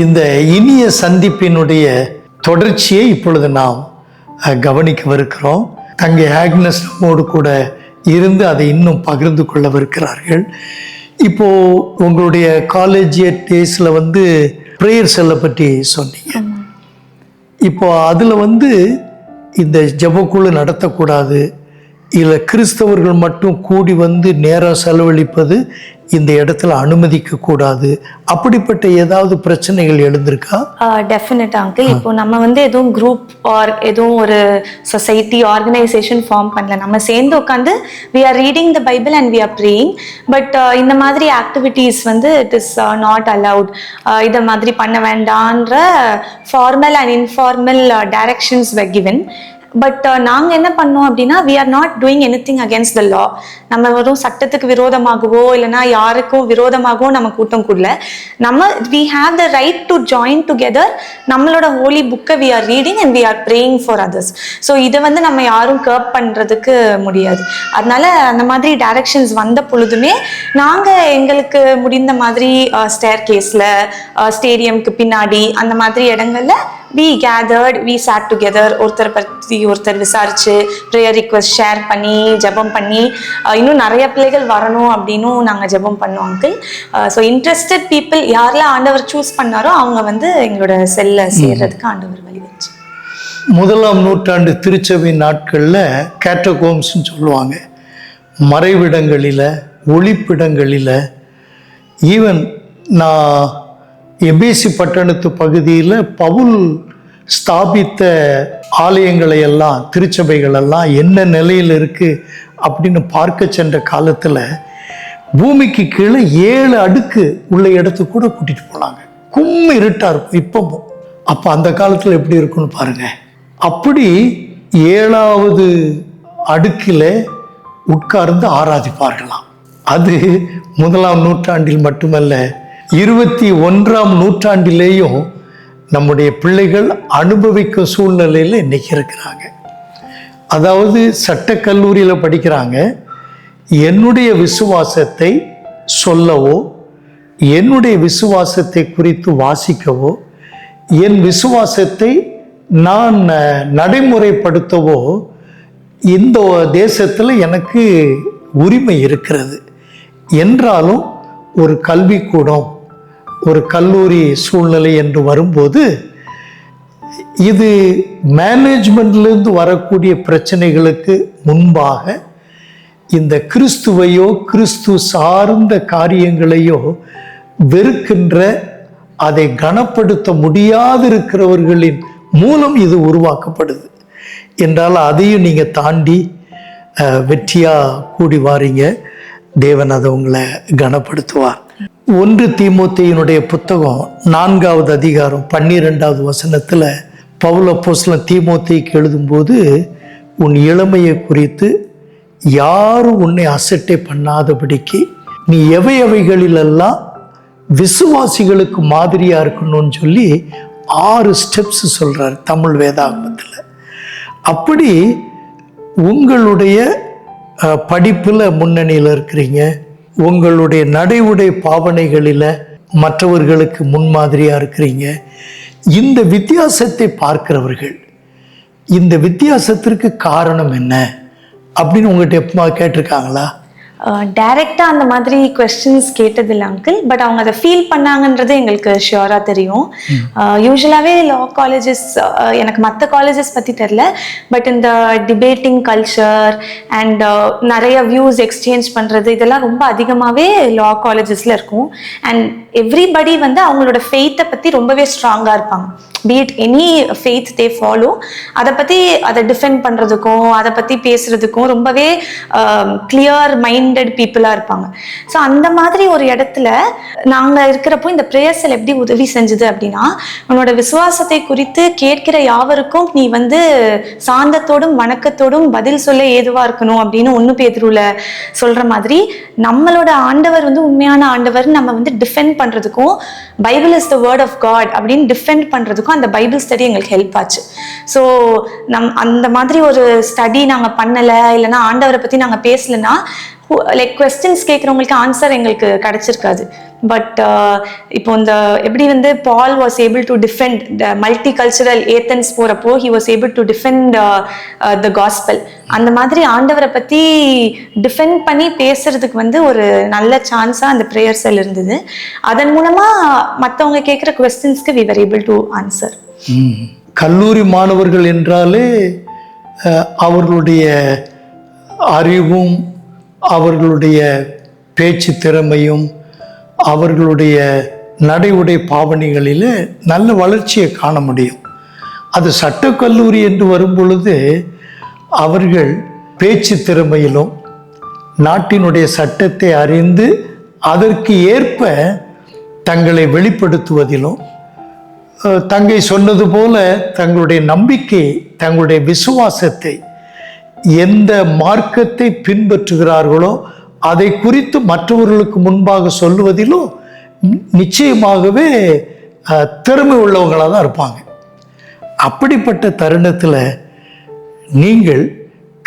இந்த இனிய சந்திப்பினுடைய தொடர்ச்சியை இப்பொழுது நாம் கவனிக்கவிருக்கிறோம். தங்கை ஆக்னஸ் நம்மோடு கூட இருந்து அதை இன்னும் பகிர்ந்து கொள்ளவிருக்கிறார்கள். இப்போது உங்களுடைய காலேஜ் டேஸில் ப்ரேயர் செல்லை பற்றி சொன்னீங்க. இப்போ அதில் இந்த ஜெபக்குழு நடத்தக்கூடாது, இல்லை கிறிஸ்தவர்கள் மட்டும் கூடி நேரம் செலவழிப்பது இந்த இடத்துல அனுமதிக்க கூடாது, அப்படிப்பட்ட ஏதாவது பிரச்சனைகள் எழுந்திருக்கா? டெஃபினட்டா அங்கிள். இப்போ நம்ம எதுவும் குரூப் ஆர் எதுவும் ஒரு சொசைட்டி ஆர்கனைசேஷன் ஃபார்ம் பண்ணல. நம்ம சேர்ந்து உட்காந்து we are reading the Bible and we are praying. But இந்த மாதிரி activities it is not allowed. இதை மாதிரி பண்ண வேண்டான்ற formal and informal directions were given. But நாங்கள் என்ன பண்ணோம் அப்படின்னா, we are not doing anything against the law. நம்ம வெறும் சட்டத்துக்கு விரோதமாகவோ இல்லைன்னா யாருக்கும் விரோதமாகவோ நம்ம கூட்டம் கூடல. நம்ம we have the right to join together. நம்மளோட ஹோலி புக்கை we are reading and we are praying for others. So இதை நம்ம யாரும் கர்ப் பண்ணுறதுக்கு முடியாது. அதனால அந்த மாதிரி டைரக்ஷன்ஸ் வந்த பொழுதுமே நாங்கள் எங்களுக்கு முடிந்த மாதிரி ஸ்டேர் கேஸில், ஸ்டேடியம்க்கு பின்னாடி அந்த மாதிரி இடங்கள்ல we gathered, we sat together. ஒருத்தர் பற்றி ஒருத்தர் விசாரிச்சு ப்ரேயர் ரிக்வெஸ்ட் ஷேர் பண்ணி ஜெபம் பண்ணி இன்னும் நிறைய பிள்ளைகள் வரணும் அப்படின்னும் நாங்கள் ஜெபம் பண்ணோம் அங்கிள். ஸோ இன்ட்ரெஸ்டட் பீப்புள் யாரெல்லாம் ஆண்டவர் சூஸ் பண்ணாரோ அவங்க எங்களோட செல்ல சேர்றதுக்கு ஆண்டவர் வழி வச்சு. 1ஆம் நூற்றாண்டு திருச்சபை நாட்களில் கேட்டகோம்ஸ்ன்னு சொல்லுவாங்க. மறைவிடங்களில், ஒளிப்பிடங்களில், ஈவன் நான் எபேசி பட்டணத்து பகுதியில் பவுல் ஸ்தாபித்த ஆலயங்களை எல்லாம், திருச்சபைகளெல்லாம் என்ன நிலையில் இருக்குது அப்படின்னு பார்க்க சென்ற காலத்தில் பூமிக்கு கீழே 7 அடுக்கு உள்ள இடத்துக்கு கூட கூட்டிகிட்டு போனாங்க. கும்மி இருட்டாக இருக்கும் இப்பவும். அப்போ அந்த காலத்தில் எப்படி இருக்குன்னு பாருங்கள். அப்படி 7வது அடுக்கில் உட்கார்ந்து ஆராதிப்பார்களாம். அது 1ஆம் நூற்றாண்டில் மட்டுமல்ல, 21ஆம் நூற்றாண்டிலேயும் நம்முடைய பிள்ளைகள் அனுபவிக்கும் சூழ்நிலையில் இன்னைக்கு இருக்கிறாங்க. அதாவது சட்டக்கல்லூரியில் படிக்கிறாங்க. என்னுடைய விசுவாசத்தை சொல்லவோ, என்னுடைய விசுவாசத்தை குறித்து வாசிக்கவோ, என் விசுவாசத்தை நான் நடைமுறைப்படுத்தவோ இந்த தேசத்தில் எனக்கு உரிமை இருக்கிறது. என்றாலும் ஒரு கல்விக்கூடம், ஒரு கல்லூரி சூழ்நிலை என்று வரும்போது இது மேனேஜ்மெண்ட்லேருந்து வரக்கூடிய பிரச்சனைகளுக்கு முன்பாக இந்த கிறிஸ்துவையோ கிறிஸ்து சார்ந்த காரியங்களையோ வெறுக்கின்ற, அதை கனப்படுத்த முடியாதிருக்கிறவர்களின் மூலம் இது உருவாக்கப்படுது என்றால் அதையும் நீங்கள் தாண்டி வெற்றியாக கூடி வாரீங்க. தேவன் அதை உங்களை கனப்படுத்துவார். 1 தீமோத்தேயுனுடைய புத்தகம் 4வது அதிகாரம் 12வது வசனத்தில் பவுல் அப்போஸ்தலன் தீமோத்தேயுக்கு எழுதும்போது, உன் இளமையை குறித்து யாரும் உன்னை அசட்டை பண்ணாதபடிக்கு நீ எவைகளிலெல்லாம் விசுவாசிகளுக்கு மாதிரியாக இருக்கணும்னு சொல்லி 6 ஸ்டெப்ஸ் சொல்கிறார் தமிழ் வேதாகமத்தில். அப்படி உங்களுடைய படிப்பில் முன்னணியில் இருக்கிறீங்க, உங்களுடைய நடை உடை பாவனைகளில் மற்றவர்களுக்கு முன்மாதிரியாக இருக்கிறீங்க. இந்த வித்தியாசத்தை பார்க்கிறவர்கள் இந்த வித்தியாசத்திற்கு காரணம் என்ன அப்படின்னு உங்கள்கிட்ட எப்போ கேட்டிருக்காங்களா? டைரெக்டாக அந்த மாதிரி கொஸ்டின்ஸ் கேட்டதில்லை அங்கிள். பட் அவங்க அதை ஃபீல் பண்ணாங்கன்றது எங்களுக்கு ஷியோராக தெரியும். யூஸ்வலாகவே லா காலேஜஸ், எனக்கு மற்ற காலேஜஸ் பற்றி தெரில, பட் இந்த டிபேட்டிங் கல்ச்சர் அண்ட் நிறைய வியூஸ் எக்ஸ்சேஞ்ச் பண்ணுறது இதெல்லாம் ரொம்ப அதிகமாகவே லா காலேஜஸில் இருக்கும். அண்ட் எவ்ரிபடி அவங்களோட ஃபெய்த்தை பற்றி ரொம்பவே ஸ்ட்ராங்காக இருப்பாங்க. Be it any faith they follow, அதை டிஃபெண்ட் பண்ணுறதுக்கும் அதை பற்றி பேசுகிறதுக்கும் ரொம்பவே கிளியர் மைண்டட் பீப்புளாக இருப்பாங்க. ஸோ அந்த மாதிரி ஒரு இடத்துல நாங்கள் இருக்கிறப்போ இந்த ப்ரேயர் செல் எப்படி உதவி செஞ்சுது அப்படின்னா, உன்னோட விசுவாசத்தை குறித்து கேட்கிற யாவருக்கும் நீ சாந்தத்தோடும் வணக்கத்தோடும் பதில் சொல்ல ஏதுவாக இருக்கணும் அப்படின்னு 1 பேதுருவில் சொல்கிற மாதிரி, நம்மளோட ஆண்டவர் உண்மையான ஆண்டவர் நம்ம டிஃபெண்ட் பண்ணுறதுக்கும், Bible is the word of God அப்படின்னு டிஃபெண்ட் பண்ணுறதுக்கும் அந்த பைபிள் ஸ்டடி எங்களுக்கு ஹெல்ப் ஆச்சு. ஸோ அந்த மாதிரி ஒரு ஸ்டடி நாங்கள் பண்ணலை, இல்லைன்னா ஆண்டவரை பற்றி நாங்கள் பேசலைன்னா லைக் கொஸ்டின்ஸ் கேட்குறவங்களுக்கு ஆன்சர் எங்களுக்கு கிடைச்சிருக்காது. பட் இப்போ இந்த எப்படி வந்து Paul was able to defend the multicultural Athens போகிறப்போ he was able to defend the gospel. அந்த மாதிரி ஆண்டவரை பற்றி டிஃபெண்ட் பண்ணி பேசுறதுக்கு வந்து ஒரு நல்ல சான்ஸாக அந்த ப்ரேயர் செல் இருந்தது. அதன் மூலமாக மற்றவங்க கேட்குற கொஸ்டின்ஸ்க்கு we were able to answer. கல்லூரி மாணவர்கள் என்றாலே அவர்களுடைய அறிவும் அவர்களுடைய பேச்சு திறமையும் அவர்களுடைய நடை உடை பாவனைகளில் நல்ல வளர்ச்சியை காண முடியும். அது சட்டக்கல்லூரி என்று வரும் பொழுது அவர்கள் பேச்சு திறமையிலும் நாட்டினுடைய சட்டத்தை அறிந்து அதற்கு ஏற்ப தங்களை வெளிப்படுத்துவதிலும் தங்கை சொன்னது போல தங்களுடைய நம்பிக்கை தங்களுடைய விசுவாசத்தை எந்த மார்க்கத்தை பின்பற்றுகிறார்களோ அதை குறித்து மற்றவர்களுக்கு முன்பாக சொல்லுவதிலும் நிச்சயமாகவே திறமை உள்ளவங்களாக தான் இருப்பாங்க. அப்படிப்பட்ட தருணத்தில் நீங்கள்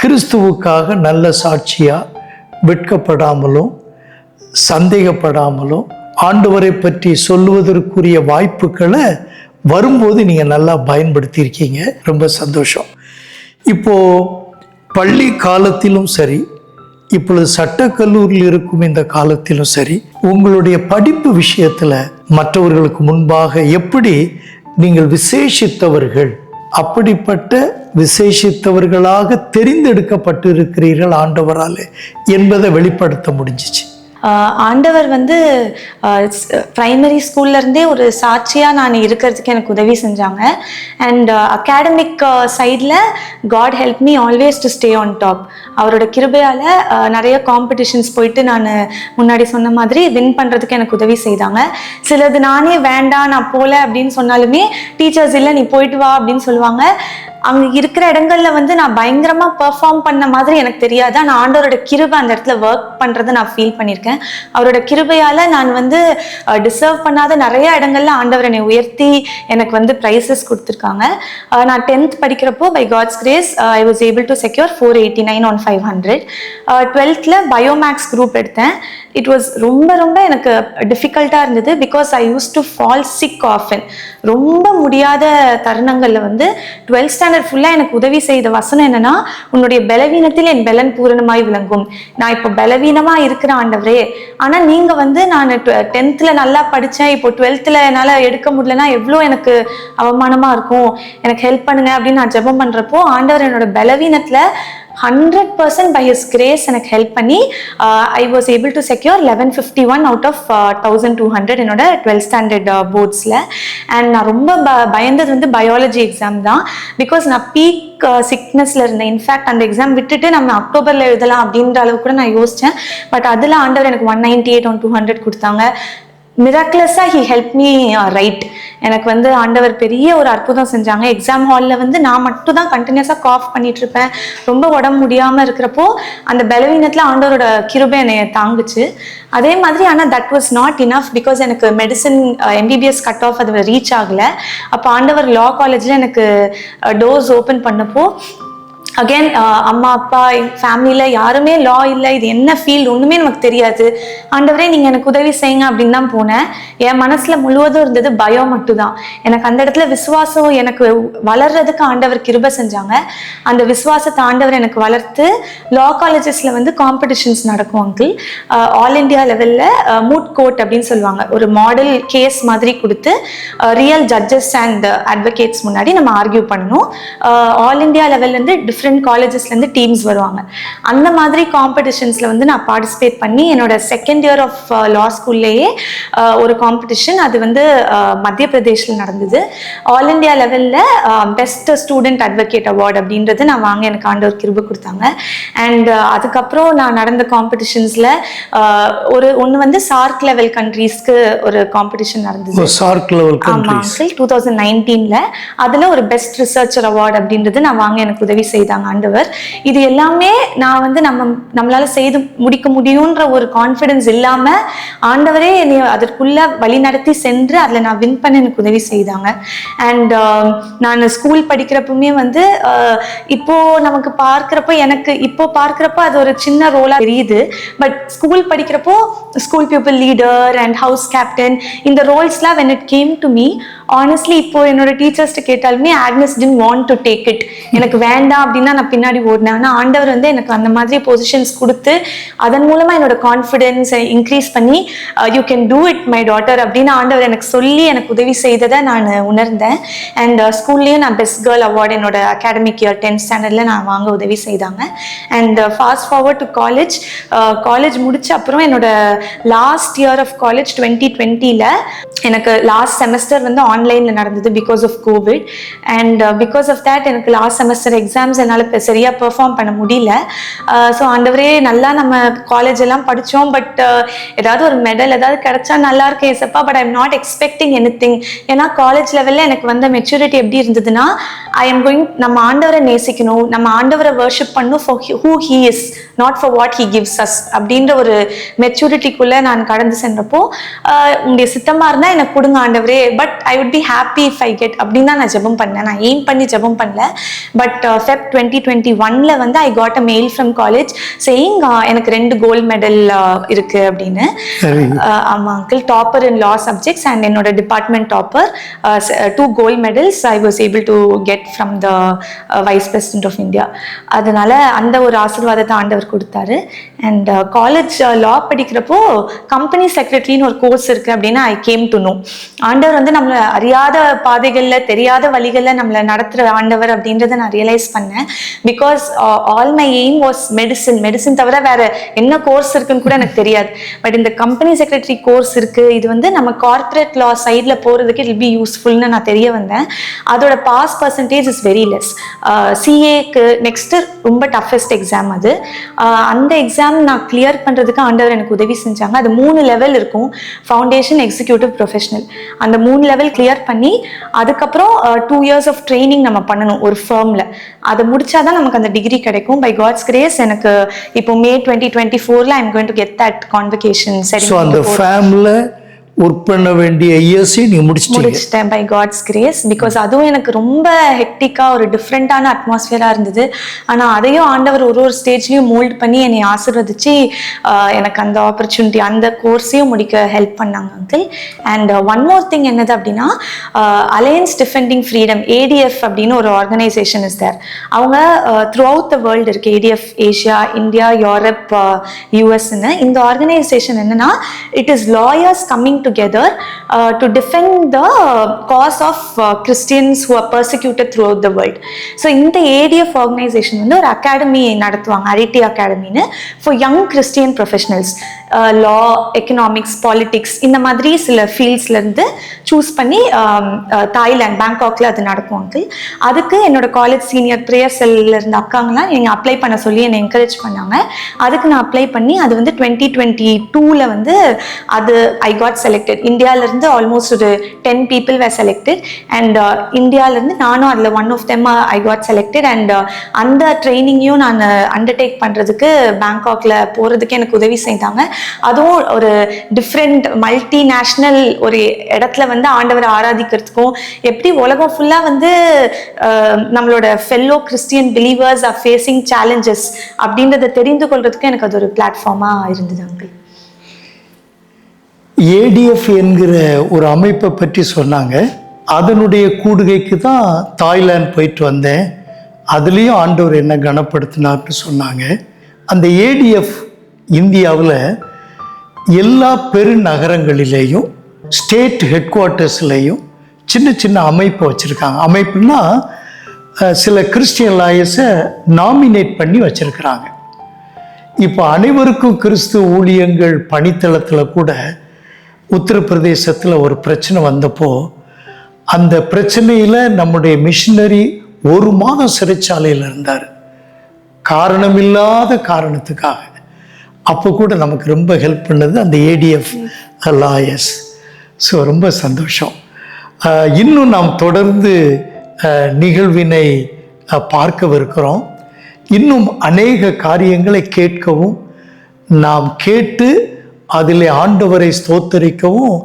கிறிஸ்துவுக்காக நல்ல சாட்சியாக வெட்கப்படாமலும் சந்தேகப்படாமலும் ஆண்டவரை பற்றி சொல்லுவதற்குரிய வாய்ப்புகளை வரும்போது நீங்கள் நல்லா பயன்படுத்தியிருக்கீங்க. ரொம்ப சந்தோஷம். இப்போது பள்ளி காலத்திலும் சரி, இப்பொழுது சட்டக்கல்லூரியில் இருக்கும் இந்த காலத்திலும் சரி, உங்களுடைய படிப்பு விஷயத்தில் மற்றவர்களுக்கு முன்பாக எப்படி நீங்கள் விசேஷித்தவர்கள், அப்படிப்பட்ட விசேஷித்தவர்களாக தெரிந்தெடுக்கப்பட்டு இருக்கிறீர்கள் ஆண்டவரால் என்பதை வெளிப்படுத்த முடிஞ்சிச்சு. ஆண்டவர் வந்து ப்ரைமரி ஸ்கூல்லேருந்தே ஒரு சாட்சியாக நான் இருக்கிறதுக்கு எனக்கு உதவி செஞ்சாங்க. அண்ட் அகாடமிக் சைடில் God help me always to stay on top. அவரோட கிருபையால் நிறைய காம்படிஷன்ஸ் போயிட்டு நான் முன்னாடி சொன்ன மாதிரி வின் பண்ணுறதுக்கு எனக்கு உதவி செய்தாங்க. சிலது நானே வேண்டாம் நான் போகல அப்படின்னு சொன்னாலுமே டீச்சர்ஸ் இல்லை நீ போயிட்டு வா அப்படின்னு சொல்லுவாங்க. அங்கே இருக்கிற இடங்கள்ல வந்து நான் பயங்கரமாக பெர்ஃபார்ம் பண்ண மாதிரி எனக்கு தெரியாது. ஆனால் ஆண்டவரோட கிருபை அந்த இடத்துல ஒர்க் பண்ணுறதை நான் ஃபீல் பண்ணியிருக்கேன். அவரோட கிருபையால் நான் வந்து டிசர்வ் பண்ணாத நிறைய இடங்கள்ல ஆண்டவர் என்னை உயர்த்தி எனக்கு வந்து ப்ரைஸஸ் கொடுத்துருக்காங்க. நான் 10th படிக்கிறப்போ by God's grace I was able to secure 489 on 500. 12th biomaths group எடுத்தேன். இட் வாஸ் ரொம்ப எனக்கு டிஃபிகல்ட்டாக இருந்தது. Because I use to fall sick often. ரொம்ப முடியாத தருணங்களில் வந்து 12th ஸ்டாண்டர்ட் ஃபுல்லாக எனக்கு உதவி செய்த வசனம் என்னன்னா, உன்னுடைய பலவீனத்தில் என் பலன் பூரணமாய் விளங்கும். நான் இப்போ பலவீனமாக இருக்கிற ஆண்டவரே, ஆனால் நீங்கள் வந்து நான் 10th நல்லா படித்தேன், இப்போ 12th என்னால் எடுக்க முடியலன்னா எவ்வளோ எனக்கு அவமானமாக இருக்கும், எனக்கு ஹெல்ப் பண்ணுங்க அப்படின்னு நான் ஜெபம் பண்ணுறப்போ ஆண்டவர் என்னோட பலவீனத்தில் 100% by his grace எனக்கு ஹெல்ப் பண்ணி I was able to secure 1151 out of 1200 என்னோட 12th standard போர்ட்ஸில். அண்ட் நான் ரொம்ப பயந்தது வந்து பயாலஜி எக்ஸாம் தான். பிகாஸ் நான் பீக் சிக்னஸில் இருந்தேன். இன்ஃபேக்ட் அந்த எக்ஸாம் விட்டுட்டு நம்ம அக்டோபரில் எழுதலாம் அப்படின்ற அளவுக்கு கூட நான் யோசித்தேன். பட் அதில் ஆண்டவர் எனக்கு 198 on 200 கொடுத்தாங்க. மிராக்குலஸாக ஹி ஹெல்ப் மீ ரைட். எனக்கு வந்து ஆண்டவர் பெரிய ஒரு அற்புதம் செஞ்சாங்க. எக்ஸாம் ஹாலில் வந்து நான் மட்டும் தான் கண்டினியூஸாக காஃப் பண்ணிட்டு இருப்பேன். ரொம்ப உடம்பு முடியாமல் இருக்கிறப்போ அந்த பலவீனத்தில் ஆண்டவரோட கிருபை என்னை தாங்குச்சு. அதே மாதிரி ஆனால் that was not enough. Because எனக்கு மெடிசன் MBBS கட் ஆஃப் அது ரீச் ஆகலை. அப்போ ஆண்டவர் லா காலேஜில் எனக்கு டோர்ஸ் ஓப்பன் பண்ணப்போ அகெயின் அம்மா அப்பா ஃபேமிலியில் யாருமே லா இல்லை, இது என்ன ஃபீல்டு ஒன்றுமே நமக்கு தெரியாது. ஆண்டவரே நீங்கள் எனக்கு உதவி செய்யுங்க அப்படின்னு தான் போனேன். என் மனசில் முழுவதும் இருந்தது பயம் மட்டும்தான். எனக்கு அந்த இடத்துல விசுவாசம் எனக்கு வளர்றதுக்கு ஆண்டவர் கிருபை செஞ்சாங்க. அந்த விசுவாசத்தை ஆண்டவர் எனக்கு வளர்த்து லா காலேஜஸில் வந்து காம்படிஷன்ஸ் நடக்கும் அங்கிள். ஆல் இண்டியா லெவலில் மூட் கோர்ட் அப்படின்னு சொல்லுவாங்க. ஒரு மாடல் கேஸ் மாதிரி கொடுத்து ரியல் ஜட்ஜஸ் அண்ட் அட்வொகேட்ஸ் முன்னாடி நம்ம ஆர்கியூ பண்ணணும். ஆல் இண்டியா லெவல்லேருந்து டிஃப்ரெண்ட் காலேஜஸ்லேருந்து டீம்ஸ் வருவாங்க. அந்த மாதிரி காம்படிஷன்ஸில் வந்து நான் பார்ட்டிசிபேட் பண்ணி என்னோட செகண்ட் இயர் ஆஃப் லா ஸ்கூல்லேயே ஒரு காம்படிஷன் அது வந்து மத்திய பிரதேஷில் நடந்தது. ஆல் இண்டியா லெவலில் பெஸ்ட் ஸ்டூடெண்ட் அட்வொகேட் அவார்டு அப்படின்றது நான் வாங்க எனக்கு ஆண்டவர் கிருபை கொடுத்தாங்க. அண்ட் அதுக்கப்புறம் நான் நடந்த காம்படிஷன்ஸில் ஒன்று வந்து சார்க் லெவல் கண்ட்ரீஸ்க்கு ஒரு காம்படிஷன் நடந்தது. சார்க் லெவல் ஆமாம் அங்கிள் 2019 அதில் ஒரு பெஸ்ட் ரிசர்ச்சர் அவார்டு அப்படின்றது நான் வாங்க எனக்கு உதவி செய்தாங்க. செய்தாங்க ஆண்டவர். இது எல்லாமே நான் வந்து நம்மளால செய்து முடிக்க முடியுன்ற ஒரு கான்ஃபிடன்ஸ் இல்லாம ஆண்டவரே என்னை அதற்குள்ள வழி நடத்தி சென்று அதில் நான் வின் பண்ண எனக்கு உதவி செய்தாங்க. அண்ட் நான் ஸ்கூல் படிக்கிறப்பவுமே வந்து இப்போ நமக்கு பார்க்குறப்போ எனக்கு இப்போ பார்க்குறப்போ அது ஒரு சின்ன ரோலாக தெரியுது. பட் ஸ்கூல் படிக்கிறப்போ school people leader and house captain இந்த ரோல்ஸ்லாம் when it came to me, honestly இப்போ என்னோட டீச்சர்ஸ்ட்டு கேட்டாலுமே Agnes didn't want to take it. எனக்கு வேண்டாம் அப்படின்னா நான் பின்னாடி ஓடினேன். ஆனால் ஆண்டவர் வந்து எனக்கு அந்த மாதிரி பொசிஷன்ஸ் கொடுத்து அதன் மூலமாக என்னோட கான்ஃபிடென்ஸை இன்க்ரீஸ் பண்ணி you can do it my daughter அப்படின்னு ஆண்டவர் எனக்கு சொல்லி எனக்கு உதவி செய்ததை நான் உணர்ந்தேன். அண்ட் ஸ்கூல்லேயும் நான் பெஸ்ட் கேர்ள் அவார்டு என்னோட அகாடமிக் இயர் 10th ஸ்டாண்டர்டில் நான் வாங்க உதவி செய்தாங்க. And fast forward to college முடிச்ச அப்புறம் என்னோட லாஸ்ட் இயர் ஆஃப் காலேஜ் 2020ல எனக்கு லாஸ்ட் செமஸ்டர் வந்து ஆன்லைனில் நடந்தது because of Covid. And because of that எனக்கு லாஸ்ட் செமஸ்டர் எக்ஸாம்ஸ் என்னால் சரியாக பெர்ஃபார்ம் பண்ண முடியல. ஸோ ஆண்டவரே நல்லா நம்ம காலேஜ் எல்லாம் படித்தோம், பட் ஏதாவது ஒரு மெடல் ஏதாவது கிடைச்சா நல்லா இருக்கு ஏசப்பா, but I am not expecting anything. ஏன்னா காலேஜ் லெவலில் எனக்கு வந்த மெச்சூரிட்டி எப்படி இருந்ததுன்னா, ஐ எம் கோயிங் நம்ம ஆண்டவரை நேசிக்கணும், நம்ம ஆண்டவரை வர்ஷிப் பண்ணணும் for who he is, not for what he gives us அப்படின்ற ஒரு மெச்சூரிட்டிக்குள்ளே நான் கடந்து சென்றப்போ உங்களுடைய சித்தமாக இருந்தால் எனக்கு கொடுங்க ஆண்டவரே, but I would be happy if I get அப்படின்னு தான் நான் ஜெபம் பண்ணேன். நான் எய்ம் பண்ணி ஜெபம் பண்ணல. பட் Feb 2021ல வந்து I got a mail from college saying எனக்கு 2 கோல்டு மெடல் இருக்கு அப்படின்னு. ஆமாம் uncle, topper in law subjects and என்னோட department topper 2 gold medals I was able to get from the vice president of India. அதனால அந்த ஒரு ஆசீர்வாதத்தை ஆண்டவர் கொடுத்தாரு. அண்ட் காலேஜ் லா படிக்கிறப்போ கம்பெனி செக்ரட்டரின்னு ஒரு கோர்ஸ் இருக்கு அப்படின்னு ஐ கேம் டு நோ. ஆண்டவர் வந்து நம்மளை அறியாத பாதைகளில் தெரியாத வழிகளில் நம்மளை நடத்துகிற ஆண்டவர் அப்படின்றத நான் ரியலைஸ் பண்ணேன். Because all my aim was medicine தவிர வேற என்ன கோர்ஸ் இருக்குன்னு கூட எனக்கு தெரியாது. பட் இந்த கம்பெனி செக்ரட்டரி கோர்ஸ் இருக்கு, இது வந்து நம்ம கார்பரேட் லா சைடில் போகிறதுக்கு இட் வில் பி யூஸ்ஃபுல்னு நான் தெரிய வந்தேன். அதோட pass percentage is very less. சிஏக்கு நெக்ஸ்ட் ரொம்ப டஃபஸ்ட் எக்ஸாம் அது. அந்த எக்ஸாம் நான் கிளியர் பண்ணுறதுக்கு ஆண்டவர் எனக்கு உதவி செஞ்சாங்க. அது 3 லெவல் இருக்கும், ஃபவுண்டேஷன், எக்ஸிக்யூட்டிவ், ப்ரொஃபஷனல். அந்த 3 லெவல் கிளியர் பண்ணி அதுக்கப்புறம் 2 years ஆஃப் ட்ரைனிங் நம்ம பண்ணணும் ஒரு ஃபர்மில். அதை முடிச்சாதான் நமக்கு அந்த டிகிரி கிடைக்கும். பை காட்ஸ் கிரேஸ் எனக்கு இப்போ May 2024ல I am going to get that convocation. சரி, அந்த ஃபேமிலியில் ஒர்க் பண்ண வேண்டிய இயர்ஸை நீ முடிச்சிட்டேன் பை காட்ஸ் கிரேஸ். பிகாஸ் அதுவும் எனக்கு ரொம்ப ஹெக்டிக்காக ஒரு டிஃப்ரெண்ட்டான அட்மாஸ்ஃபியராக இருந்தது. ஆனால் அதையும் ஆண்டவர் ஒரு ஸ்டேஜ்லையும் மோல்ட் பண்ணி என்னை ஆசீர்வதிச்சு எனக்கு அந்த ஆப்பர்ச்சுனிட்டி, அந்த கோர்ஸையும் முடிக்க ஹெல்ப் பண்ணாங்க uncle. And one more thing என்னது அப்படின்னா, அலையன்ஸ் டிஃபெண்டிங் ஃப்ரீடம், ADF அப்படின்னு ஒரு ஆர்கனைசேஷன் இஸ் தேர். அவங்க த்ரூ அவுட் த வேர்ல்டு இருக்கு, ADF ஏஷியா, இந்தியா, யூரோப், US-ன்னு. இந்த ஆர்கனைசேஷன் என்னன்னா, it is lawyers coming together to defend the cause of Christians who are persecuted throughout the world. So இந்த ADF organization வந்து ஒரு academy நடத்துவாங்க, அரிட்டி அகாடமின்னு, for young Christian professionals. Law, economics, politics இந்த மாதிரி சில ஃபீல்ட்ஸ்லேருந்து சூஸ் பண்ணி தாய்லாந்து, பேங்காக்ல அது நடக்கும் அங்கிள். அதுக்கு என்னோட காலேஜ் சீனியர் ப்ரேயர் செல்லில் இருந்த அக்காங்களாம் நீங்கள் அப்ளை பண்ண சொல்லி என்னை என்கரேஜ் பண்ணாங்க. அதுக்கு நான் அப்ளை பண்ணி அது வந்து 2022ல வந்து அது ஐ காட் செலக்டட். இந்தியாவிலேருந்து ஆல்மோஸ்ட் ஒரு 10 people were selected அண்ட் இந்தியாவிலேருந்து நானும் அதில் one of them I got selected. And அந்த ட்ரைனிங்கையும் நான் அண்டர்டேக் பண்ணுறதுக்கு பேங்காக்ல போகிறதுக்கு எனக்கு உதவி செய்தாங்க. அதுவும் ஒரு டிஃப்ரெண்ட் மல்டிநேஷ்னல் ஒரு இடத்துல வந்து ஆண்டவரை ஆராதிக்கிறதுக்கும், எப்படி உலகம் ஃபுல்லாக வந்து நம்மளோட fellow Christian believers are facing challenges அப்படின்றத தெரிந்து கொள்றதுக்கு எனக்கு அது ஒரு பிளாட்ஃபார்மாக இருந்தது அங்கிள். ADF என்கிற ஒரு அமைப்பை பற்றி சொன்னாங்க. அதனுடைய கூடுகைக்கு தான் தாய்லாந்து போயிட்டு வந்தேன். அதுலேயும் ஆண்டவர் என்ன கனப்படுத்தினார்னு சொன்னாங்க. அந்த ADF இந்தியாவில் எல்லா பெருநகரங்களிலேயும் ஸ்டேட் ஹெட் குவார்ட்டர்ஸ்லேயும் சின்ன சின்ன அமைப்பை வச்சுருக்காங்க. அமைப்புனா சில கிறிஸ்டியன் லாயர்ஸை நாமினேட் பண்ணி வச்சுருக்கிறாங்க. இப்போ அனைவருக்கும் கிறிஸ்து ஊழியங்கள் பணித்தளத்தில் கூட உத்தரப்பிரதேசத்தில் ஒரு பிரச்சனை வந்தப்போ அந்த பிரச்சனையில் நம்முடைய மிஷினரி 1 மாதம் சிறைச்சாலையில் இருந்தார், காரணமில்லாத காரணத்துக்காக. அப்போ கூட நமக்கு ரொம்ப ஹெல்ப் பண்ணது அந்த ADF லாயர்ஸ். ஸோ ரொம்ப சந்தோஷம். இன்னும் நாம் தொடர்ந்து நிகழ்வினை பார்க்கவிருக்கிறோம். இன்னும் அநேக காரியங்களை கேட்கவும், நாம் கேட்டு அதிலே ஆண்டவரை ஸ்தோத்தரிக்கவும்,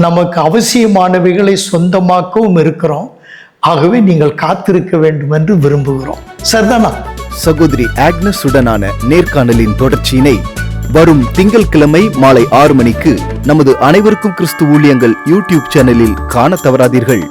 நமக்கு அவசியமானவைகளை சொந்தமாக்கவும் இருக்கிறோம். ஆகவே நீங்கள் காத்திருக்க வேண்டும் என்று விரும்புகிறோம். சரிதானா? சகோதரி ஆக்னஸ் உடனான நேர்காணலின் தொடர்ச்சியினை வரும் திங்கட்கிழமை மாலை 6 மணிக்கு நமது அனைவருக்கும் கிறிஸ்து ஊழியங்கள் யூடியூப் சேனலில் காண தவறாதீர்கள்.